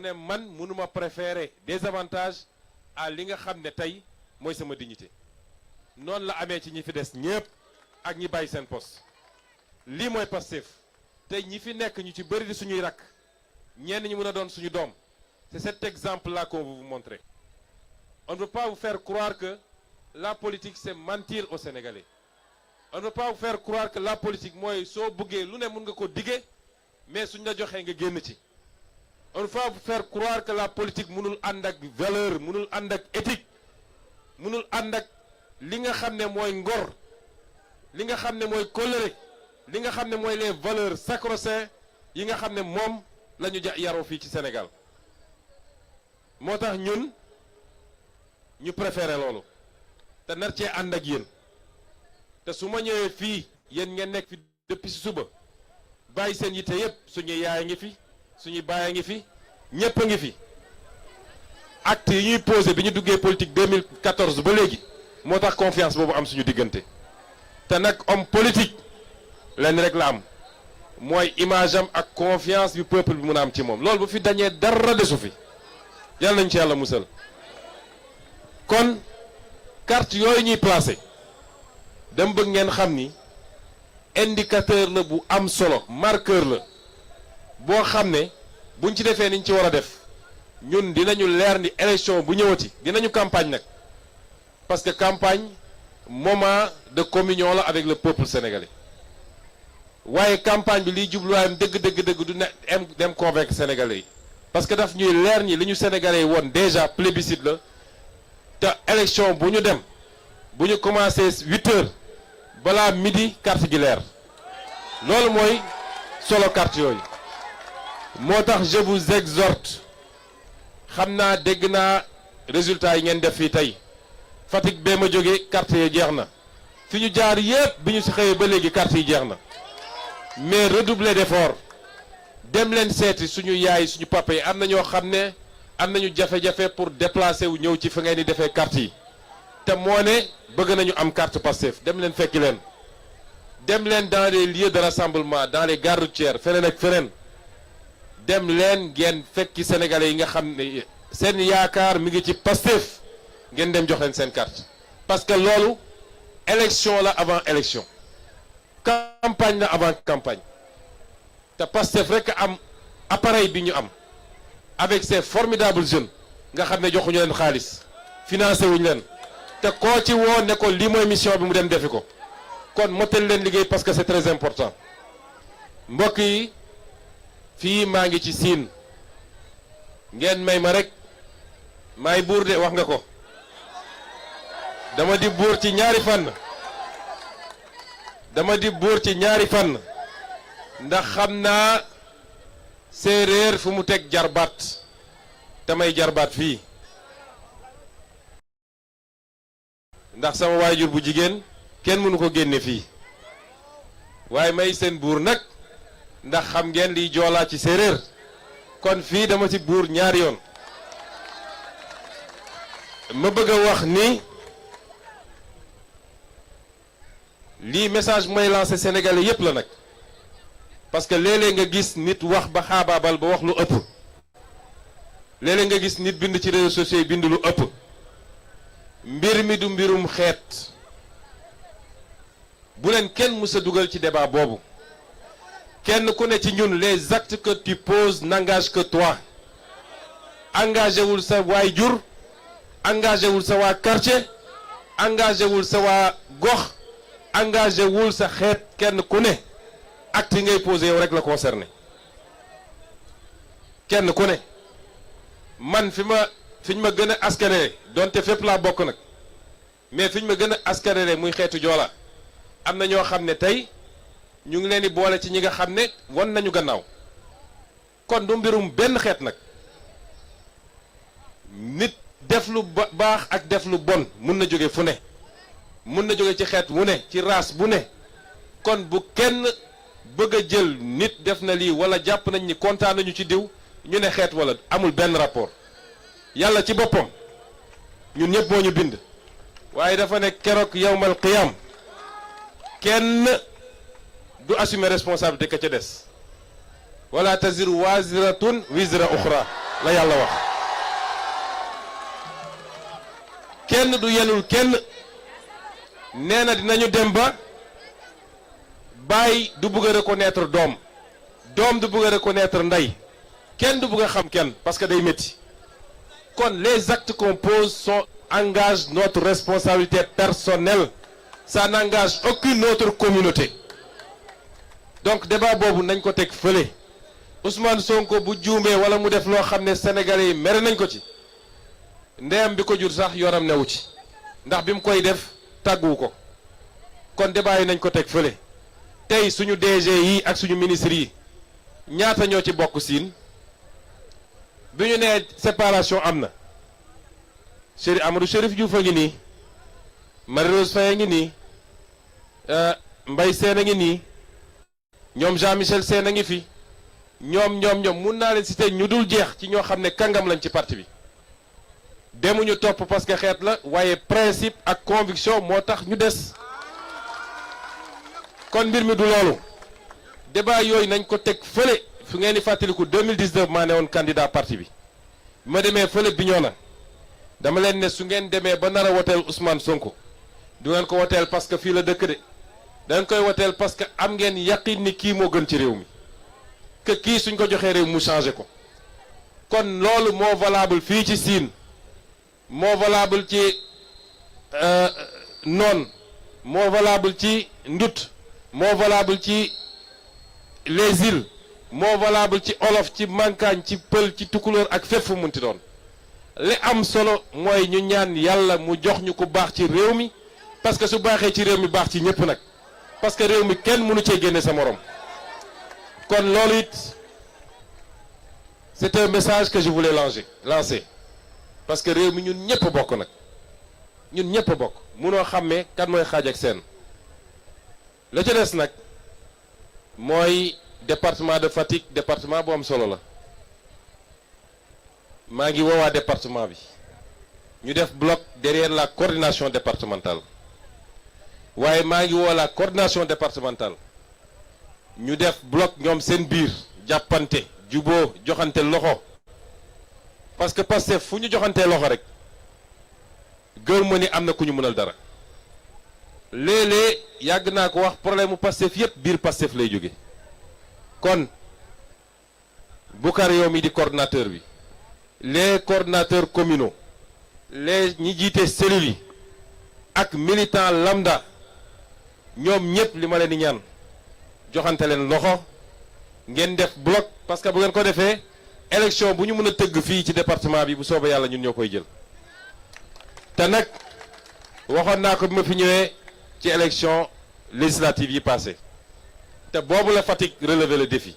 mu ne man mënuma préférer des avantages à li nga xam ne tey mooy sama dignité noonu la amee ci ñi fi des ñëpp ak ñi bàyyi seen poste lii mooy Pastef tey ñi fi nekk ñu ci bëri di suñuy rakk ñenn ñi mën a doon suñu doom c'est cet exemple là qu'on veut vous montrer. On ne veut pas vous faire croire que la politique c'est mentir aux Sénégalais. On ne veut pas vous faire croire que la politique mooy soo bëggee lu ne mën nga ko dige mais suñ la joxee nga génn ci. On ne veut pas vous faire croire que la politique mënul ànd ak valeur mënul ànd ak éthique mënul ànd ak li nga xam ne mooy ngor li nga xam ne mooy kóllëre li nga xam ne mooy les valeurs sacro-saintes yi nga xam ne moom la ñu yaroo fii ci Sénégal moo tax ñun ñu préféré loolu te nar cee ànd ak yéen te su ma ñëwee fii yéen ngeen nekk fi depuis si suba bàyyi seen yitte yépp suñuy yaay a ngi fi suñuy baay a ngi fi ñépp a ngi fi acte yi ñuy posé bi ñu duggee politique 2014 ba léegi moo tax confiance boobu am suñu diggante te nag homme politique lenn rek la am mooy image am ak confiance bi peuple bi mun a am ci moom loolu bu fi dañee dara desu fi yàlla nañ ci yàlla musal kon carte yooyu ñuy placé dama bëgg ngeen xam ni indicateur la bu am solo marqueur la boo xam ne buñ ci defee niñ ci war a def ñun dinañu leer ni élection bu ñëwati dinañu campagne nag parce que campagne moment de communion la avec le peuple sénégalais waaye campagne bi liy jubluwaayam dëgg du ne dem convaincre sénégalais yi parce que daf ñuy leer ñi li ñu sénégalais yi woon déjà plébiscite la te élection bu ñu dem bu ñu commencé 8 heures balaa midi carte gi leer loolu mooy solo carte yooyu moo tax je vous exhorte xam naa dégg naa résultat yi ngeen def fii tey Fatick bee ma jógee carte yi jeex na fi ñu jaar yépp bi ñu si xëyee ba léegi carte yi jeex na mais redoubler d'effort dem leen seeti suñu yaay suñu papa yi am na ñoo xam ne am nañu jafe-jafe pour déplacer wu ñëw ci fa ngeen di defee carte yi te moo ne bëgg nañu am carte Pastef dem leen fekki leen dem leen dans les lieux de rassemblement dans les gares routières feneen ak feneen dem leen ngeen fekki sénégalais yi nga xam ne seen yaakaar mi ngi ci Pastef ngeen dem jox leen seen carte parce que loolu élection la avant élection campagne la avant campagne te Pastef rek am appareil bi ñu am avec ces formidables jeunes nga xam ne joxuñu leen xaalis financé wuñu leen te koo ci woo ne ko lii mooy mission bi mu dem defi ko kon motel leen liggéey parce que c'est très important mbokk yi fii maa ngi ci siin ngeen may ma rek maay buur de wax nga ko dama di buur ci ñaari fànn ndax xam naa séeréer fu mu teg jarbaat te may jarbaat fii ndax sama waajur bu jigéen kenn mënu ko génne fii waaye may seen buur nag ndax xam ngeen liy joolaa ci séeréer kon fii dama ci buur ñaari yoon ma bëgg a wax ni lii message mooy lancé sénégalais yépp la nag parce que léeg-léeg nga gis nit wax ba xaabaabal ba wax lu ëpp léeg-léeg nga gis nit bind ci réseaux sociaux yi bind lu ëpp mbir mi du mbirum xeet bu leen kenn mës a dugal ci débat boobu kenn ku ne ci ñun les actes que tu poses n'engagent que toi engagé wul sa waay-jur engagé wul sa waa quartier engagé wul sa waa gox engagé wul sa xeet kenn ku ne acte yi ngay posé yow rek la concerné kenn ku ne man fi ñu ma gën a askanale donte fépp laa bokk nag mais fi ñu ma gën a askanale muy xeetu joola am na ñoo xam ne tey ñu ngi leen di boole ci ñi nga xam ne won nañu gannaaw kon du mbirum benn xeet nag nit def lu baax ak def lu bon mun na jóge fu ne mun na jóge ci xeet wu ne ci race bu ne kon bu kenn bëgg a jël nit def na lii wala jàpp nañ ni kontaan nañu ci diw ñu ne xeet wala amul benn rapport yàlla ci boppam ñun ñëpp moo ñu bind waaye dafa ne keroog yawmal qiyam kenn du assumer responsabilité ka ca des wala taziru waziratun wizra uxra la yàlla wax kenn du yenul kenn nee na dinañu dem ba baay du bëgg a reconnaître doom doom du bëgg a reconnaître ndey kenn du bëgg a xam kenn parce que day métti kon les actes qu'on pose engagent notre responsabilité personnelle ça n'engage aucune autre communauté donc débat boobu nañ ko teg fële Ousmane Sonko bu juumee wala mu def loo xam ne sénégalais yi mere nañ ko ci ndeyam bi ko jur sax yoram newu ci ndax bi mu koy def tàgguwu ko kon débat yi nañ ko teg fële tey suñu DG yi ak suñu ministre yi ñaata ñoo ci bokk siin bi ñu nee séparation am na Chérif Amadou Chérif Diouf a ngi nii Marie-Rose Faye a ngi nii Mbaye Sène a ngi nii ñoom Jean-Michel Sène a ngi fi ñoom mun naa leen citer ñu dul jeex ci ñoo xam ne kàngam lañ ci parti bi demuñu topp parce que xeet la waaye principe ak conviction moo tax ñu des kon mbir mi du loolu débat yooyu nañ ko teg fële fu ngeen di fàttaliku 2019 maa ne woon candidat parti bi ma demee fële Bignona dama leen ne su ngeen demee ba nar a woteel Ousmane Sonko du ngeen ko woteel parce que fii la dëkk de dangeen koy woteel parce que am ngeen yaqin ni kii moo gën ci réew mi que kii suñ ko joxee réew mu changé ko kon loolu moo valable fii ci Sine moo valable ci None moo valable ci Ndut moo valable ci les îles moo valable ci olof ci mankaañ ci pël ci tukulóor ak fépp fu munti doon li am solo mooy ñu ñaan yàlla mu jox ñu ko baax ci réew mi parce que su baaxee ci réew mi baax ci ñëpp nag parce que réew mi kenn mënu cee génne sa morom kon loolu it c'est un message que je voulais lancer parce que réew mi ñun ñëpp bokk nag ñun ñëpp bokk munoo xàmmee kan mooy xaaj ak seen la ca des nag mooy département de Fatick département bu am solo la maa ngi woowaa département bi ñu def bloc derrière la coordination départementale waaye maa ngi woo la coordination départementale ñu def bloc ñoom seen biir jàppante juboo joxante loxo parce que Pastef fu ñu joxantee loxo rek gëm ma ni am na ku ñu mënal dara léeg-léeg yàgg naa ko wax problème mu Pastef yépp biir Pastef lay jóge kon Boucar yow mi di coordinateur bi les coordinateurs communaux les ñi jiite cellules yi ak militant lambda ñoom ñëpp li ma leen di ñaan joxante leen loxo ngeen def bloc parce que bu ngeen ko defee élection bu ñu mën a tëgg fii ci département bi bu soobee yàlla ñun ñoo koy jël te nag waxoon naa ko bi ma fi ñëwee ci élection législative yi passé te boobu la Fatick relever le défi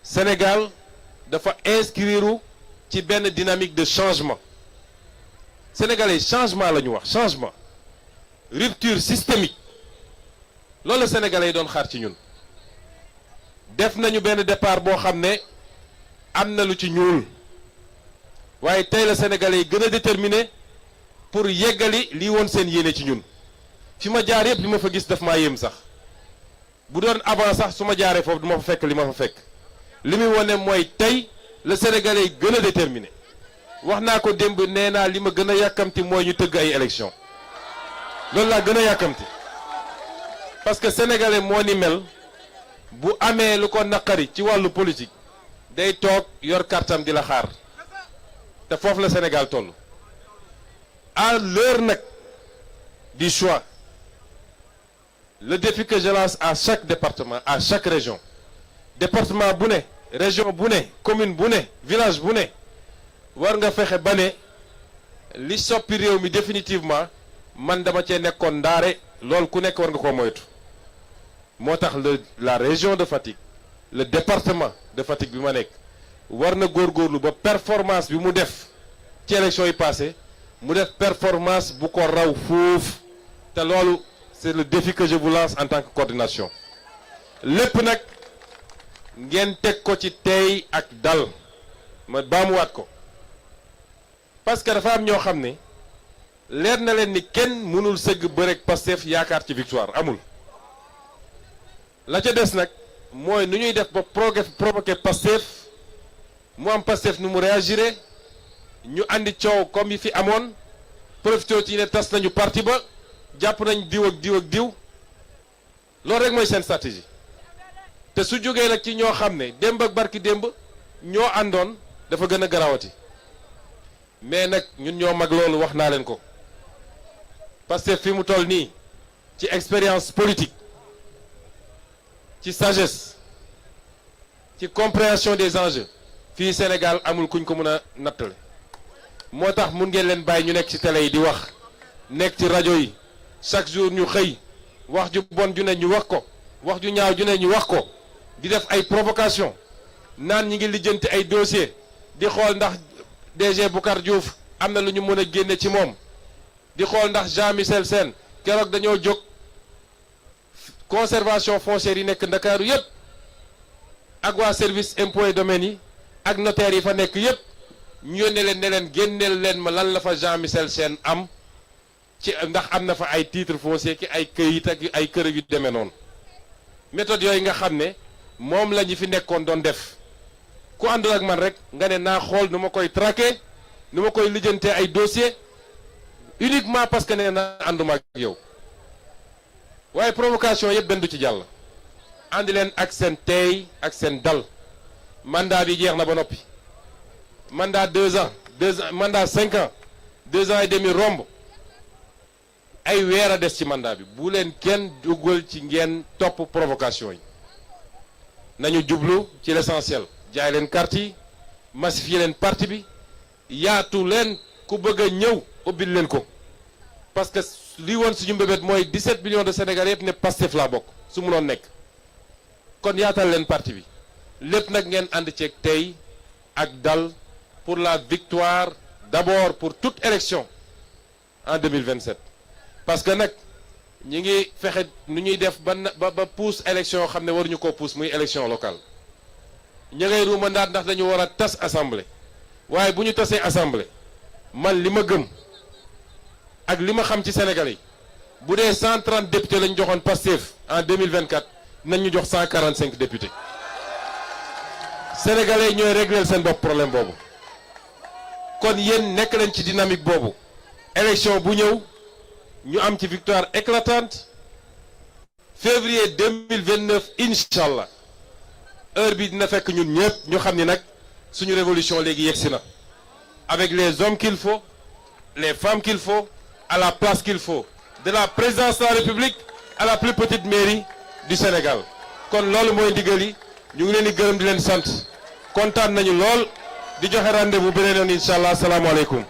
Sénégal dafa inscrire ci benn dynamique de changement sénégalais changement la ñu wax changement rupture systémique loolu la sénégalais yi doon xaar ci ñun def nañu benn départ boo xam ne am na lu ci ñuul waaye tey la sénégalais yi gën a déterminé pour yeggali lii woon seen yéene ci ñun fi ma jaar yëpp li ma fa gis daf maa yéem sax bu doon avant sax su ma jaaree foofu du ma fa fekk li ma fa fekk li muy wane mooy tey la sénégalais yi gën a déterminé wax naa ko démb nee naa li ma gën a yàkkamti mooy ñu tëgg ay élection loolu laa gën a yàkkamti parce que sénégalais moo ni mel bu amee lu ko naqari ci wàllu politique day toog yor kartam di la xaar te foofu la Sénégal toll à l'heure nag du choix le défi que je lance à chaque département à chaque région département bu ne région bu ne commune bu ne village bu ne war nga fexe ba ne li soppi réew mi définitivement man dama cee nekkoon ndaare loolu ku nekk war nga koo moytu moo tax la région de Fatick le département de Fatick bi ma nekk war na góorgóorlu ba performance bi mu def ci élection yi passé mu def performance bu ko raw fuuf te loolu c'est le défi que je vous lance en tant que coordination lépp nag ngeen teg ko ci tey ak dal ma baamuwaat ko parce que dafa am ñoo xam ne leer na leen ni kenn mënul sëgg bërek Pastef yaakaar ci victoire amul la ca des nag mooy nu ñuy def ba provoquer Pastef mu am Pastef nu mu réagiré ñu andi coow comme yi fi amoon profité ci ne tas nañu parti ba jàpp nañ diw ak diw ak diw loolu rek mooy seen stratégie te su jógee nag ci ñoo xam ne démb ak barki démb ñoo àndoon dafa gën a garawati mais nag ñun ñoo mag loolu wax naa leen ko Pastef fi mu toll nii ci expérience politique ci sagesse ci compréhension des enjeux fii Sénégal amul kuñ ko mën a nattale moo tax mun ngeen leen bàyyi ñu nekk ci télé yi di wax nekk ci rajo yi chaque jour ñu xëy wax ju bon ju ne ñu wax ko wax ju ñaaw ju ne ñu wax ko di def ay provocation naan ñi ngi lijjanti ay dossier di xool ndax DG Boucar Diouf am na lu ñu mën a génne ci moom di xool ndax Jean-Michel Sène keroog dañoo jóg conservation foncière yi nekk Ndakaaru yépp ak waa service impôts et domaines yi ak notaire yi fa nekk yépp ñu yónnee leen ne leen génneel leen ma lan la fa Jean-Michel Sène am ci ndax am na fa ay titre foncier ki ay këyit ak ay kër yu demee noonu méthode yooyu nga xam ne moom la ñu fi nekkoon doon def ku àndul ak man rek nga ne naa xool nu ma koy traquer nu ma koy lijjantee ay dossier uniquement parce que nee na ànduma ak yow waaye provocation yëpp benn du ci jàll àndi leen ak seen teey ak seen dal mandat bi jeex na ba noppi mandat 2 ans mandat 5 ans 2 ans et demi romb ay weer a des ci mandat bi bu leen kenn dugal ci ngeen topp provocation yi nañu jublu ci l'essentiel jaay leen carte yi massifier leen parti bi yaatu leen ku bëgg a ñëw ubbil leen ko parce que li woon suñu mbébét mooy 17 millions de Sénégalais yëpp ne Pastef laa bokk su munoon nekk kon yaatal leen parti bi lépp nag ngeen ànd ceeg tey ak dal pour la victoire d'abord pour toute élection en 2027 parce que nag ñi ngi fexe nu ñuy def ba pousse élection yoo xam ne waruñu koo pousse muy élection locale ñu ngay ruumandaat ndax dañu war a tas assemblée waaye bu ñu tasee assemblée man li ma gëm ak li ma xam ci Sénégalais yi bu dee 130 députés lañ joxoon Pastef en 2024 nañ ñu jox 145 députés Sénégalais yi ñooy régler seen bopp problème boobu kon yéen nekk leen ci dynamique boobu élection bu ñëw ñu am ci victoire éclatante février 2029 incha allah heure bi dina fekk ñun ñëpp ñu xam ni nag suñu révolution léegi yegsi na avec les hommes qu'il faut les femmes qu'il faut à la place qu'il faut de la présidence de la République à la plus petite mairie du Sénégal kon loolu mooy ndigal yi ñu ngi leen di gërëm di leen sant kontaan nañu lool di joxe rendez-vous beneen yoon incha allah asalaamaaleykum